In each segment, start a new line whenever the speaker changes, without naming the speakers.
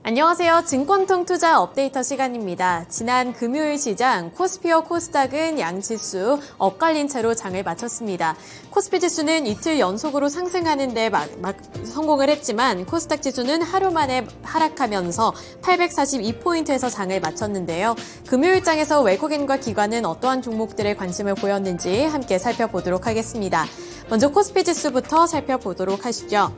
안녕하세요. 증권통 투자 업데이터 시간입니다. 지난 금요일 시장 코스피와 코스닥은 양지수 엇갈린 채로 장을 마쳤습니다. 코스피 지수는 이틀 연속으로 상승하는 데 성공을 했지만 코스닥 지수는 하루 만에 하락하면서 842포인트에서 장을 마쳤는데요. 금요일장에서 외국인과 기관은 어떠한 종목들에 관심을 보였는지 함께 살펴보도록 하겠습니다. 먼저 코스피 지수부터 살펴보도록 하시죠.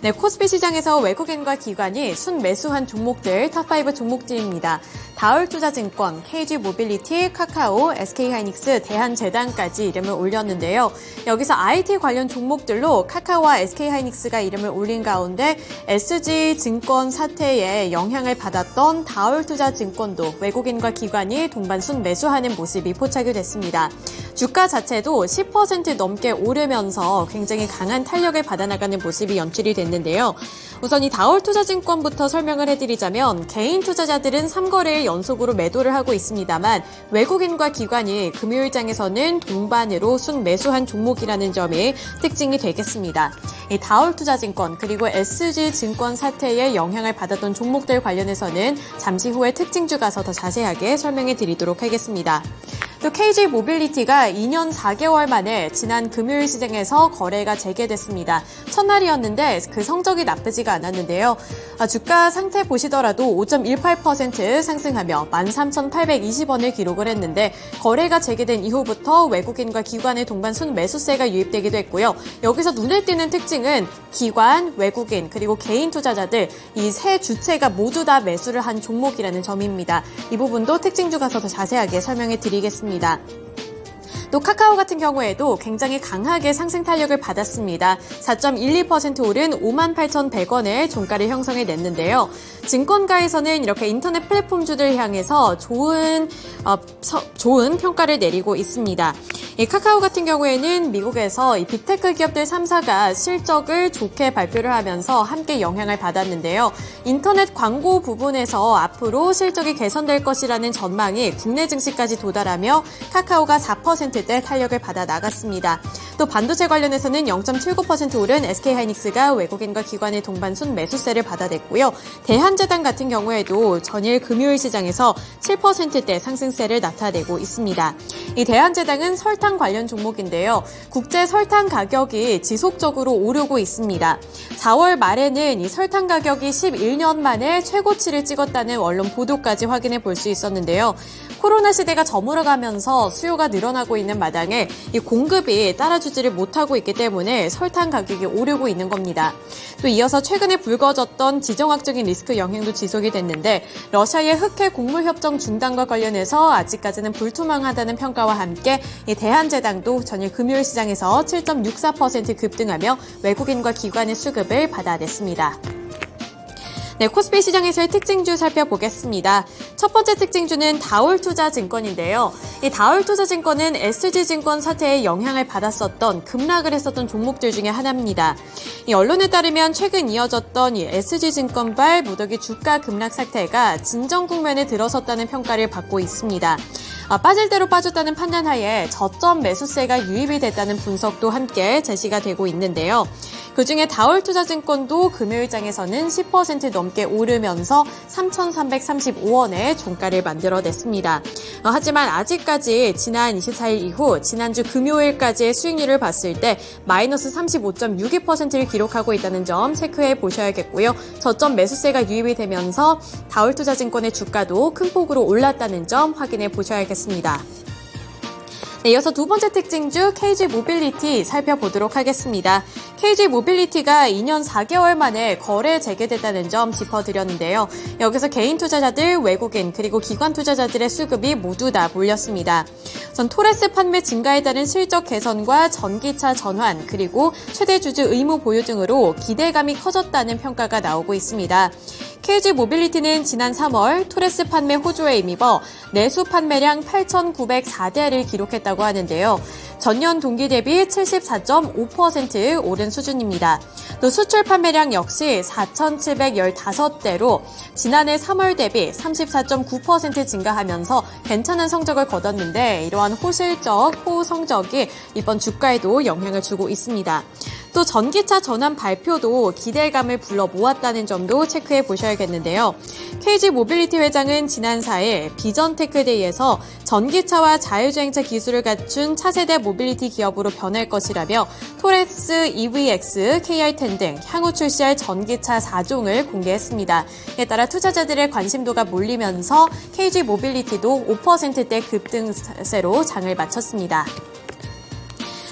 네, 코스피 시장에서 외국인과 기관이 순매수한 종목들 탑5 종목들입니다. 다울투자증권, KG모빌리티, 카카오, SK하이닉스, 대한제당까지 이름을 올렸는데요. 여기서 IT 관련 종목들로 카카오와 SK하이닉스가 이름을 올린 가운데 SG증권 사태에 영향을 받았던 다울투자증권도 외국인과 기관이 동반 순매수하는 모습이 포착이 됐습니다. 주가 자체도 10% 넘게 오르면서 굉장히 강한 탄력을 받아나가는 모습이 연출이 됐는데요. 우선 이 다울투자증권부터 설명을 해드리자면 개인 투자자들은 3거래일 연속으로 매도를 하고 있습니다만 외국인과 기관이 금요일장에서는 동반으로 순매수한 종목이라는 점이 특징이 되겠습니다. 이 다울투자증권 그리고 SG증권 사태에 영향을 받았던 종목들 관련해서는 잠시 후에 특징주 가서 더 자세하게 설명해 드리도록 하겠습니다. 또 KG모빌리티가 2년 4개월 만에 지난 금요일 시장에서 거래가 재개됐습니다. 첫날이었는데 그 성적이 나쁘지가 않았는데요. 주가 상태 보시더라도 5.18% 상승하며 13,820원을 기록을 했는데 거래가 재개된 이후부터 외국인과 기관의 동반 순매수세가 유입되기도 했고요. 여기서 눈에 띄는 특징은 기관, 외국인, 그리고 개인 투자자들 이 세 주체가 모두 다 매수를 한 종목이라는 점입니다. 이 부분도 특징주 가서 더 자세하게 설명해 드리겠습니다. 또 카카오 같은 경우에도 굉장히 강하게 상승 탄력을 받았습니다. 4.12% 오른 58,100원의 종가를 형성해냈는데요. 증권가에서는 이렇게 인터넷 플랫폼주들 향해서 좋은 평가를 내리고 있습니다. 이 카카오 같은 경우에는 미국에서 이 빅테크 기업들 3사가 실적을 좋게 발표를 하면서 함께 영향을 받았는데요. 인터넷 광고 부분에서 앞으로 실적이 개선될 것이라는 전망이 국내 증시까지 도달하며 카카오가 4%대 탄력을 받아 나갔습니다. 또 반도체 관련해서는 0.79% 오른 SK하이닉스가 외국인과 기관의 동반 순매수세를 받아냈고요. 대한제당 같은 경우에도 전일 금요일 시장에서 7%대 상승세를 나타내고 있습니다. 이 대한제당은 설탕 관련 종목인데요. 국제 설탕 가격이 지속적으로 오르고 있습니다. 4월 말에는 이 설탕 가격이 11년 만에 최고치를 찍었다는 언론 보도까지 확인해 볼 수 있었는데요. 코로나 시대가 저물어가면서 수요가 늘어나고 있는 마당에 이 공급이 따라주지를 못하고 있기 때문에 설탕 가격이 오르고 있는 겁니다. 또 이어서 최근에 불거졌던 지정학적인 리스크 영향도 지속이 됐는데 러시아의 흑해 곡물 협정 중단과 관련해서 아직까지는 불투명하다는 평가와 함께 이 대한제당도 전일 금요일 시장에서 7.64% 급등하며 외국인과 기관의 수급을 받아냈습니다. 네, 코스피 시장에서의 특징주 살펴보겠습니다. 첫 번째 특징주는 다울투자증권인데요. 이 다울투자증권은 SG증권 사태에 영향을 받았었던 급락을 했었던 종목들 중에 하나입니다. 이 언론에 따르면 최근 이어졌던 이 SG증권발 무더기 주가 급락 사태가 진정 국면에 들어섰다는 평가를 받고 있습니다. 빠질 대로 빠졌다는 판단하에 저점 매수세가 유입이 됐다는 분석도 함께 제시가 되고 있는데요. 그중에 다울투자증권도 금요일장에서는 10% 넘게 오르면서 3,335원의 종가를 만들어냈습니다. 하지만 아직까지 지난 24일 이후 지난주 금요일까지의 수익률을 봤을 때 마이너스 35.62%를 기록하고 있다는 점 체크해 보셔야겠고요. 저점 매수세가 유입이 되면서 다울투자증권의 주가도 큰 폭으로 올랐다는 점 확인해 보셔야겠습니다. 네, 이어서 두 번째 특징주 KG모빌리티 살펴보도록 하겠습니다. KG모빌리티가 2년 4개월 만에 거래 재개됐다는 점 짚어드렸는데요. 여기서 개인 투자자들, 외국인, 그리고 기관 투자자들의 수급이 모두 다 몰렸습니다. 전 토레스 판매 증가에 따른 실적 개선과 전기차 전환, 그리고 최대 주주 의무 보유 등으로 기대감이 커졌다는 평가가 나오고 있습니다. KG모빌리티는 지난 3월 토레스 판매 호조에 힘입어 내수 판매량 8,904대를 기록했다고 하는데요. 전년 동기 대비 74.5% 오른 수준입니다. 또 수출 판매량 역시 4,715대로 지난해 3월 대비 34.9% 증가하면서 괜찮은 성적을 거뒀는데 이러한 호성적이 이번 주가에도 영향을 주고 있습니다. 또 전기차 전환 발표도 기대감을 불러 모았다는 점도 체크해 보셔야겠는데요. KG 모빌리티 회장은 지난 4일 비전테크데이에서 전기차와 자율주행차 기술을 갖춘 차세대 모빌리티 기업으로 변할 것이라며 토레스, EVX, KR10 등 향후 출시할 전기차 4종을 공개했습니다. 이에 따라 투자자들의 관심도가 몰리면서 KG 모빌리티도 5%대 급등세로 장을 마쳤습니다.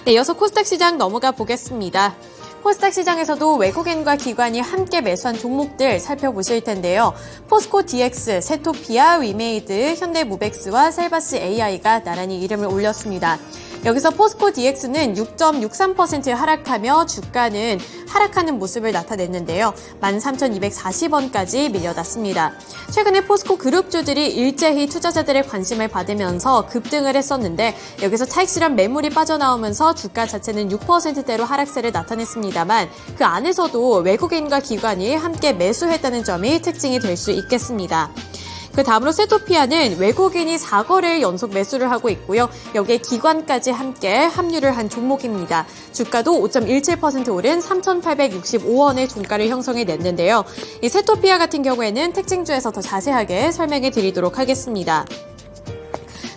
네, 이어서 코스닥 시장 넘어가 보겠습니다. 코스닥 시장에서도 외국인과 기관이 함께 매수한 종목들 살펴보실 텐데요. 포스코 DX, 세토피아, 위메이드, 현대무벡스와 셀바스 AI가 나란히 이름을 올렸습니다. 여기서 포스코 DX는 6.63% 하락하며 주가는 하락하는 모습을 나타냈는데요. 13,240원까지 밀려났습니다. 최근에 포스코 그룹주들이 일제히 투자자들의 관심을 받으면서 급등을 했었는데 여기서 차익 실현 매물이 빠져나오면서 주가 자체는 6%대로 하락세를 나타냈습니다만 그 안에서도 외국인과 기관이 함께 매수했다는 점이 특징이 될 수 있겠습니다. 그 다음으로 세토피아는 외국인이 4거래일 연속 매수를 하고 있고요. 여기에 기관까지 함께 합류를 한 종목입니다. 주가도 5.17% 오른 3,865원의 종가를 형성해냈는데요. 이 세토피아 같은 경우에는 특징주에서 더 자세하게 설명해 드리도록 하겠습니다.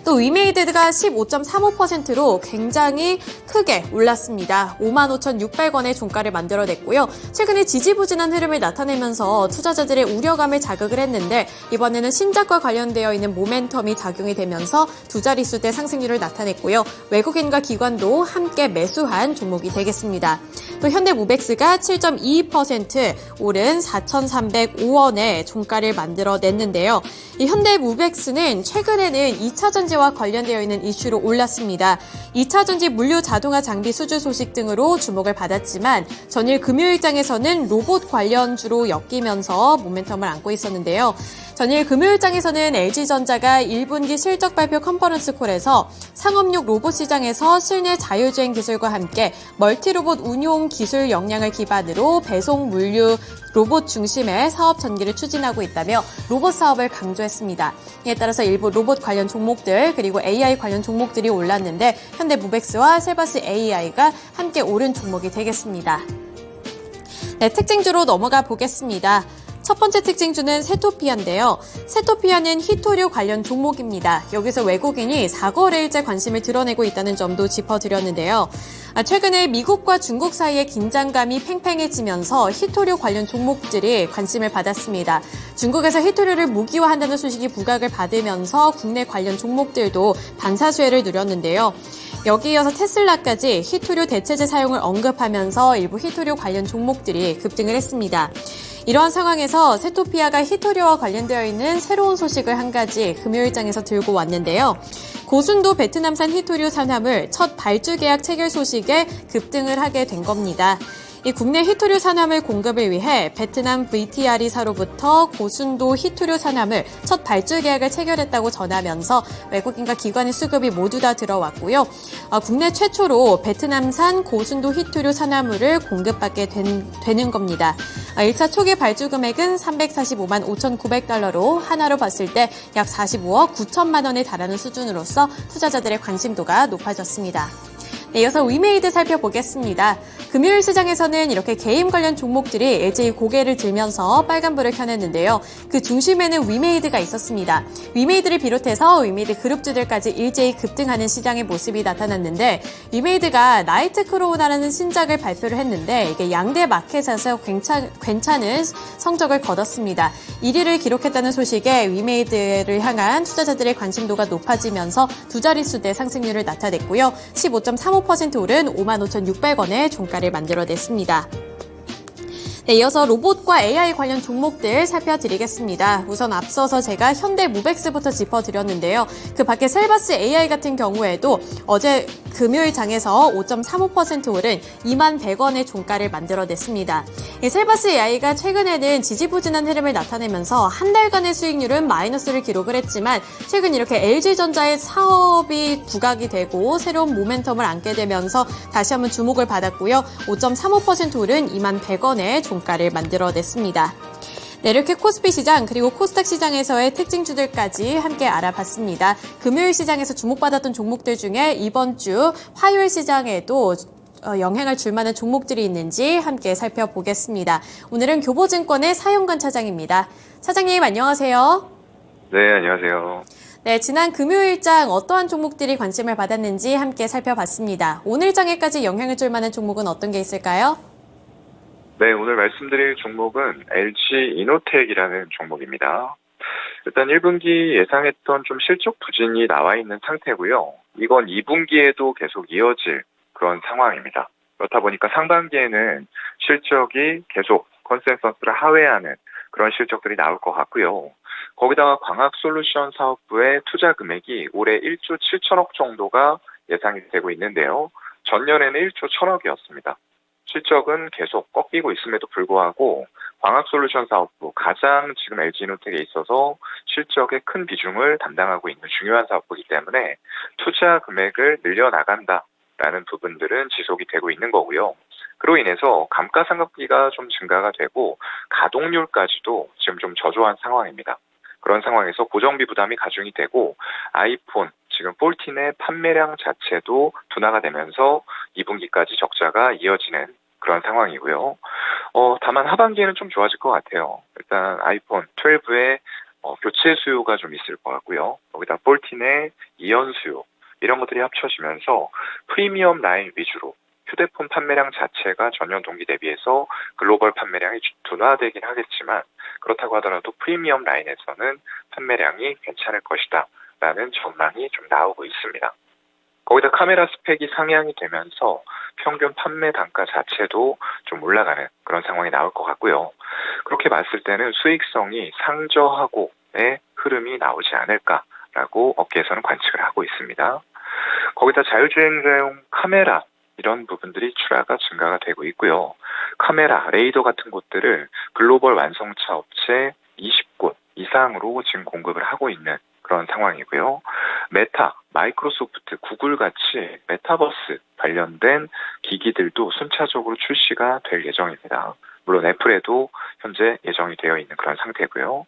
또 위메이드가 15.35%로 굉장히 크게 올랐습니다. 55,600원의 종가를 만들어냈고요. 최근에 지지부진한 흐름을 나타내면서 투자자들의 우려감을 자극을 했는데 이번에는 신작과 관련되어 있는 모멘텀이 작용이 되면서 두 자릿수대 상승률을 나타냈고요. 외국인과 기관도 함께 매수한 종목이 되겠습니다. 또 현대무벡스가 7.22% 오른 4,305원의 종가를 만들어냈는데요. 이 현대무벡스는 최근에는 2차전지와 관련되어 있는 이슈로 올랐습니다. 2차전지 물류 자동화 장비 수주 소식 등으로 주목을 받았지만 전일 금요일장에서는 로봇 관련주로 엮이면서 모멘텀을 안고 있었는데요. 전일 금요일장에서는 LG전자가 1분기 실적 발표 컨퍼런스 콜에서 상업용 로봇 시장에서 실내 자율주행 기술과 함께 멀티로봇 운용 기술 역량을 기반으로 배송 물류 로봇 중심의 사업 전개를 추진하고 있다며 로봇 사업을 강조했습니다. 이에 따라서 일부 로봇 관련 종목들 그리고 AI 관련 종목들이 올랐는데 현대무벡스와 셀바스 AI가 함께 오른 종목이 되겠습니다. 네, 특징주로 넘어가 보겠습니다. 첫 번째 특징주는 세토피아인데요. 세토피아는 히토류 관련 종목입니다. 여기서 외국인이 4거래일째 관심을 드러내고 있다는 점도 짚어드렸는데요. 최근에 미국과 중국 사이의 긴장감이 팽팽해지면서 히토류 관련 종목들이 관심을 받았습니다. 중국에서 히토류를 무기화한다는 소식이 부각을 받으면서 국내 관련 종목들도 반사수혜를 누렸는데요. 여기에 이어서 테슬라까지 히토류 대체제 사용을 언급하면서 일부 히토류 관련 종목들이 급등을 했습니다. 이러한 상황에서 세토피아가 히토류와 관련되어 있는 새로운 소식을 한 가지 금요일장에서 들고 왔는데요. 고순도 베트남산 히토류 산화물 첫 발주 계약 체결 소식에 급등을 하게 된 겁니다. 이 국내 히토류 산화물 공급을 위해 베트남 VTR이사로부터 고순도 히토류 산화물 첫 발주 계약을 체결했다고 전하면서 외국인과 기관의 수급이 모두 다 들어왔고요. 국내 최초로 베트남산 고순도 히토류 산화물을 공급받게 되는 겁니다. 1차 초기 발주 금액은 345만 5,900달러로 하나로 봤을 때 약 45억 9천만 원에 달하는 수준으로서 투자자들의 관심도가 높아졌습니다. 네, 이어서 위메이드 살펴보겠습니다. 금요일 시장에서는 이렇게 게임 관련 종목들이 일제히 고개를 들면서 빨간불을 켜냈는데요. 그 중심에는 위메이드가 있었습니다. 위메이드를 비롯해서 위메이드 그룹주들까지 일제히 급등하는 시장의 모습이 나타났는데 위메이드가 나이트 크로우나라는 신작을 발표를 했는데 이게 양대 마켓에서 괜찮은 성적을 거뒀습니다. 1위를 기록했다는 소식에 위메이드를 향한 투자자들의 관심도가 높아지면서 두 자릿수대 상승률을 나타냈고요. 15.35% 오른 55,600원의 종가를 만들어냈습니다. 네, 이어서 로봇과 AI 관련 종목들 살펴드리겠습니다. 우선 앞서서 제가 현대모백스부터 짚어드렸는데요. 그 밖에 셀바스 AI 같은 경우에도 어제 금요일 장에서 5.35% 오른 21,100원의 종가를 만들어냈습니다. 셀바스 AI가 최근에는 지지부진한 흐름을 나타내면서 한 달간의 수익률은 마이너스를 기록을 했지만 최근 이렇게 LG전자의 사업이 부각이 되고 새로운 모멘텀을 안게 되면서 다시 한번 주목을 받았고요. 5.35% 오른 21,100원의 종가를 만들어냈습니다. 네, 이렇게 코스피 시장 그리고 코스닥 시장에서의 특징주들까지 함께 알아봤습니다. 금요일 시장에서 주목받았던 종목들 중에 이번 주 화요일 시장에도 영향을 줄 만한 종목들이 있는지 함께 살펴보겠습니다. 오늘은 교보증권의 사용관 차장입니다. 차장님 안녕하세요.
네, 안녕하세요.
네, 지난 금요일장 어떠한 종목들이 관심을 받았는지 함께 살펴봤습니다. 오늘 장에까지 영향을 줄 만한 종목은 어떤 게 있을까요?
네, 오늘 말씀드릴 종목은 LG이노텍이라는 종목입니다. 일단 1분기 예상했던 좀 실적 부진이 나와 있는 상태고요. 이건 2분기에도 계속 이어질 그런 상황입니다. 그렇다 보니까 상반기에는 실적이 계속 컨센서스를 하회하는 그런 실적들이 나올 것 같고요. 거기다가 광학솔루션 사업부의 투자 금액이 올해 1조 7천억 정도가 예상이 되고 있는데요. 전년에는 1조 1,000억이었습니다. 실적은 계속 꺾이고 있음에도 불구하고 광학솔루션 사업부, 가장 지금 LG이노텍에 있어서 실적의 큰 비중을 담당하고 있는 중요한 사업부이기 때문에 투자 금액을 늘려나간다라는 부분들은 지속이 되고 있는 거고요. 그로 인해서 감가상각비가 좀 증가가 되고 가동률까지도 지금 좀 저조한 상황입니다. 그런 상황에서 고정비 부담이 가중이 되고 아이폰, 지금 14의 판매량 자체도 둔화가 되면서 2분기까지 적자가 이어지는 그런 상황이고요. 다만 하반기에는 좀 좋아질 것 같아요. 일단 아이폰 12의 교체 수요가 좀 있을 것 같고요. 거기다 14의 이연 수요 이런 것들이 합쳐지면서 프리미엄 라인 위주로 휴대폰 판매량 자체가 전년 동기 대비해서 글로벌 판매량이 둔화되긴 하겠지만 그렇다고 하더라도 프리미엄 라인에서는 판매량이 괜찮을 것이다 라는 전망이 좀 나오고 있습니다. 거기다 카메라 스펙이 상향이 되면서 평균 판매 단가 자체도 좀 올라가는 그런 상황이 나올 것 같고요. 그렇게 봤을 때는 수익성이 상저하고의 흐름이 나오지 않을까라고 업계에서는 관측을 하고 있습니다. 거기다 자율주행자용 카메라 이런 부분들이 출하가 증가가 되고 있고요. 카메라, 레이더 같은 것들을 글로벌 완성차 업체 20곳 이상으로 지금 공급을 하고 있는 그런 상황이고요. 메타, 마이크로소프트, 구글 같이 메타버스 관련된 기기들도 순차적으로 출시가 될 예정입니다. 물론 애플에도 현재 예정이 되어 있는 그런 상태고요.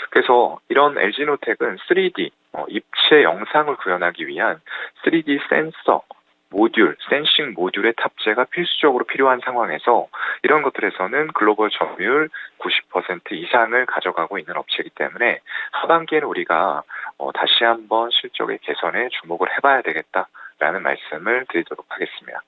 그래서 이런 LG노텍은 3D, 입체 영상을 구현하기 위한 3D 센서, 모듈, 센싱 모듈의 탑재가 필수적으로 필요한 상황에서 이런 것들에서는 글로벌 점유율 90% 이상을 가져가고 있는 업체이기 때문에 하반기에는 우리가 다시 한번 실적의 개선에 주목을 해봐야 되겠다라는 말씀을 드리도록 하겠습니다.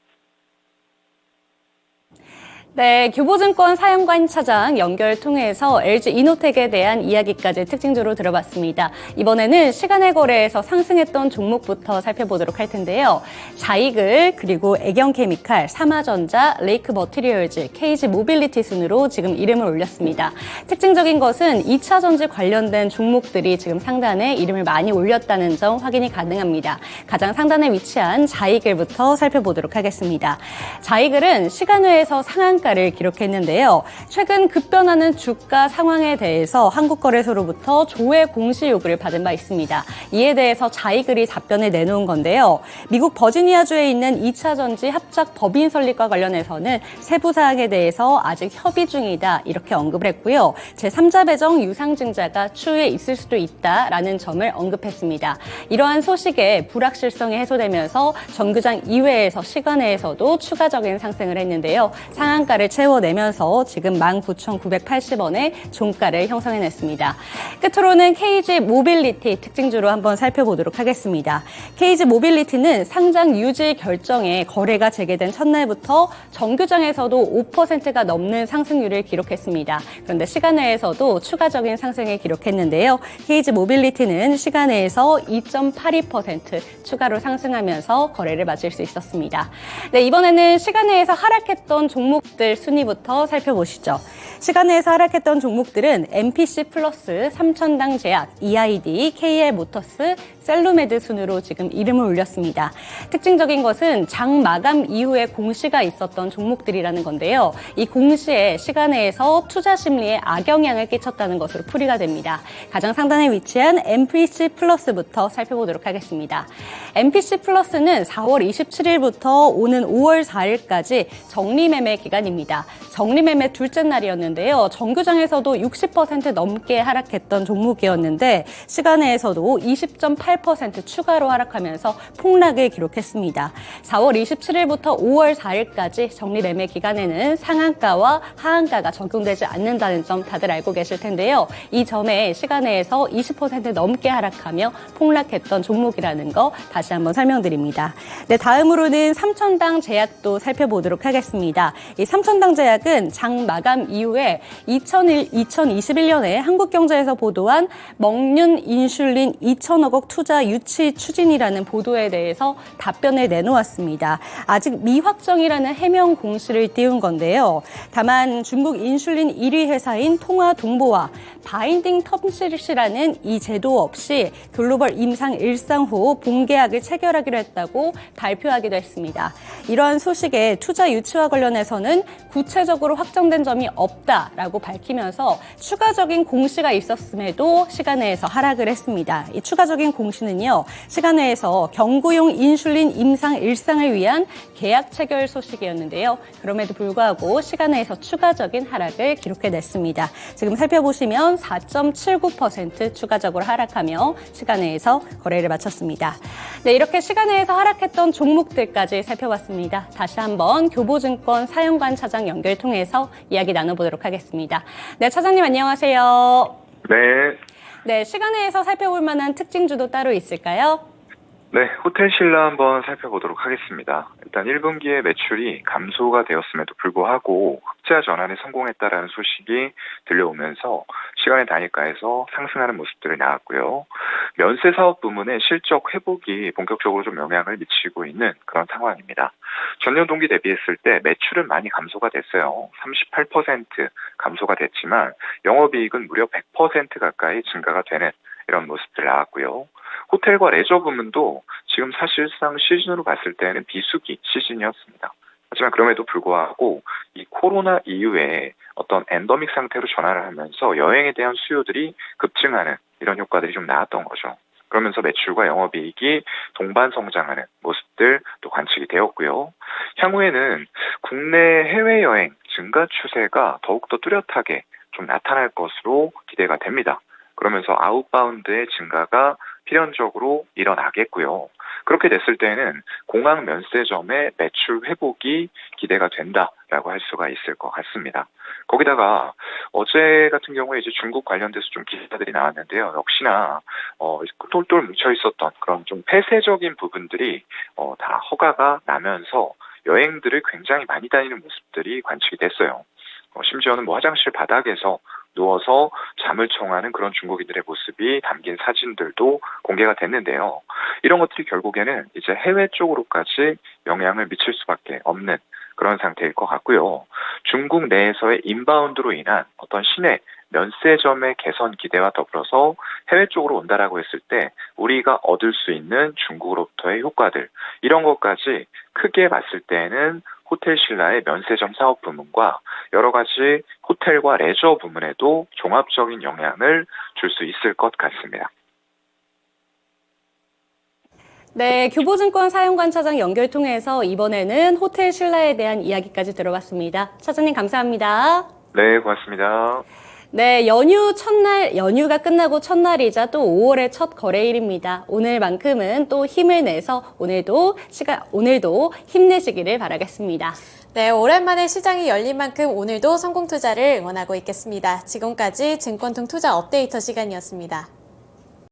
네, 교보증권 사용관 차장 연결 통해서 LG이노텍에 대한 이야기까지 특징주로 들어봤습니다. 이번에는 시간의 거래에서 상승했던 종목부터 살펴보도록 할 텐데요. 자이글, 그리고 애경케미칼, 삼화전자, 레이크 머티리얼즈, KG 모빌리티 순으로 지금 이름을 올렸습니다. 특징적인 것은 2차 전지 관련된 종목들이 지금 상단에 이름을 많이 올렸다는 점 확인이 가능합니다. 가장 상단에 위치한 자이글부터 살펴보도록 하겠습니다. 자이글은 시간외에서 상한가를 기록했는데요. 최근 급변하는 주가 상황에 대해서 한국거래소로부터 조회 공시 요구를 받은 바 있습니다. 이에 대해서 자이글이 답변을 내놓은 건데요. 미국 버지니아주에 있는 2차 전지 합작 법인 설립과 관련해서는 세부 사항에 대해서 아직 협의 중이다 이렇게 언급을 했고요. 제3자 배정 유상증자가 추후에 있을 수도 있다라는 점을 언급했습니다. 이러한 소식에 불확실성이 해소되면서 정규장 이외에서 시간외에서도 추가적인 상승을 했는데요. 상한가를 채워내면서 지금 19,980원의 종가를 형성해냈습니다. 끝으로는 KG 모빌리티 특징주로 한번 살펴보도록 하겠습니다. KG 모빌리티는 상장 유지 결정에 거래가 재개된 첫날부터 정규장에서도 5%가 넘는 상승률을 기록했습니다. 그런데 시간외에서도 추가적인 상승을 기록했는데요. KG 모빌리티는 시간외에서 2.82% 추가로 상승하면서 거래를 마칠 수 있었습니다. 네, 이번에는 시간외에서 하락했던 종목들 순위부터 살펴보시죠. 시간에서 하락했던 종목들은 MPC 플러스, 삼천당 제약, EID, KL 모터스, 셀루메드 순으로 지금 이름을 올렸습니다. 특징적인 것은 장 마감 이후에 공시가 있었던 종목들이라는 건데요. 이 공시에 시간에서 투자 심리에 악영향을 끼쳤다는 것으로 풀이가 됩니다. 가장 상단에 위치한 MPC 플러스부터 살펴보도록 하겠습니다. MPC 플러스는 4월 27일부터 오는 5월 4일까지 정리매매 기간입니다. 정리매매 둘째 날이었는데요. 정규장에서도 60% 넘게 하락했던 종목이었는데 시간에서도 20.8% 추가로 하락하면서 폭락을 기록했습니다. 4월 27일부터 5월 4일까지 정리매매 기간에는 상한가와 하한가가 적용되지 않는다는 점 다들 알고 계실 텐데요. 이 점에 시간에서 20% 넘게 하락하며 폭락했던 종목이라는 거 다시 한번 설명드립니다. 네, 다음으로는 삼천당 제약도 살펴보도록 하겠습니다. 이 삼천당 제약은 장 마감 이후에 2021년에 한국경제에서 보도한 먹륜 인슐린 2천억 원 투자 유치 추진이라는 보도에 대해서 답변을 내놓았습니다. 아직 미확정이라는 해명 공시를 띄운 건데요. 다만 중국 인슐린 1위 회사인 통화동보와 바인딩 텀실이라는 이 제도 없이 글로벌 임상 일상 후 본계약을 체결하기로 했다고 발표하기도 했습니다. 이러한 소식에 투자 유치와 관련해서는 구체적으로 확정된 점이 없다라고 밝히면서 추가적인 공시가 있었음에도 시간외에서 하락을 했습니다. 이 추가적인 공시는요, 시간외에서 경구용 인슐린 임상 일상을 위한 계약 체결 소식이었는데요. 그럼에도 불구하고 시간외에서 추가적인 하락을 기록해냈습니다. 지금 살펴보시면 4.79% 추가적으로 하락하며 시간외에서 거래를 마쳤습니다. 네, 이렇게 시간외에서 하락했던 종목들까지 살펴봤습니다. 다시 한번 교보증권 사연관 차장 연결 통해서 이야기 나눠보도록 하겠습니다. 네, 차장님 안녕하세요.
네.
네, 시간외에서 살펴볼 만한 특징주도 따로 있을까요?
네, 호텔신라 한번 살펴보도록 하겠습니다. 일단 1분기에 매출이 감소가 되었음에도 불구하고 흑자 전환에 성공했다라는 소식이 들려오면서 시간의 단위가에서 상승하는 모습들이 나왔고요. 면세 사업 부문의 실적 회복이 본격적으로 좀 영향을 미치고 있는 그런 상황입니다. 전년 동기 대비했을 때 매출은 많이 감소가 됐어요. 38% 감소가 됐지만 영업이익은 무려 100% 가까이 증가가 되는 이런 모습들 나왔고요. 호텔과 레저 부문도 지금 사실상 시즌으로 봤을 때는 비수기 시즌이었습니다. 하지만 그럼에도 불구하고 이 코로나 이후에 어떤 엔더믹 상태로 전환을 하면서 여행에 대한 수요들이 급증하는 이런 효과들이 좀 나왔던 거죠. 그러면서 매출과 영업이익이 동반 성장하는 모습들 또 관측이 되었고요. 향후에는 국내 해외여행 증가 추세가 더욱더 뚜렷하게 좀 나타날 것으로 기대가 됩니다. 그러면서 아웃바운드의 증가가 필연적으로 일어나겠고요. 그렇게 됐을 때는 공항 면세점의 매출 회복이 기대가 된다라고 할 수가 있을 것 같습니다. 거기다가 어제 같은 경우에 이제 중국 관련돼서 좀 기사들이 나왔는데요. 역시나 똘똘 뭉쳐 있었던 그런 좀 폐쇄적인 부분들이 다 허가가 나면서 여행들을 굉장히 많이 다니는 모습들이 관측이 됐어요. 심지어는 화장실 바닥에서 누워서 잠을 청하는 그런 중국인들의 모습이 담긴 사진들도 공개가 됐는데요. 이런 것들이 결국에는 이제 해외 쪽으로까지 영향을 미칠 수밖에 없는 그런 상태일 것 같고요. 중국 내에서의 인바운드로 인한 어떤 시내 면세점의 개선 기대와 더불어서 해외 쪽으로 온다라고 했을 때 우리가 얻을 수 있는 중국으로부터의 효과들, 이런 것까지 크게 봤을 때는 호텔신라의 면세점 사업 부문과 여러 가지 호텔과 레저 부문에도 종합적인 영향을 줄 수 있을 것 같습니다.
네, 교보증권 사연관 차장 연결 통해서 이번에는 호텔신라에 대한 이야기까지 들어봤습니다. 차장님 감사합니다.
네, 고맙습니다.
네, 연휴가 끝나고 첫날이자 또 5월의 첫 거래일입니다. 오늘만큼은 또 힘을 내서 오늘도 힘내시기를 바라겠습니다.
네, 오랜만에 시장이 열린 만큼 오늘도 성공 투자를 응원하고 있겠습니다. 지금까지 증권통 투자 업데이터 시간이었습니다.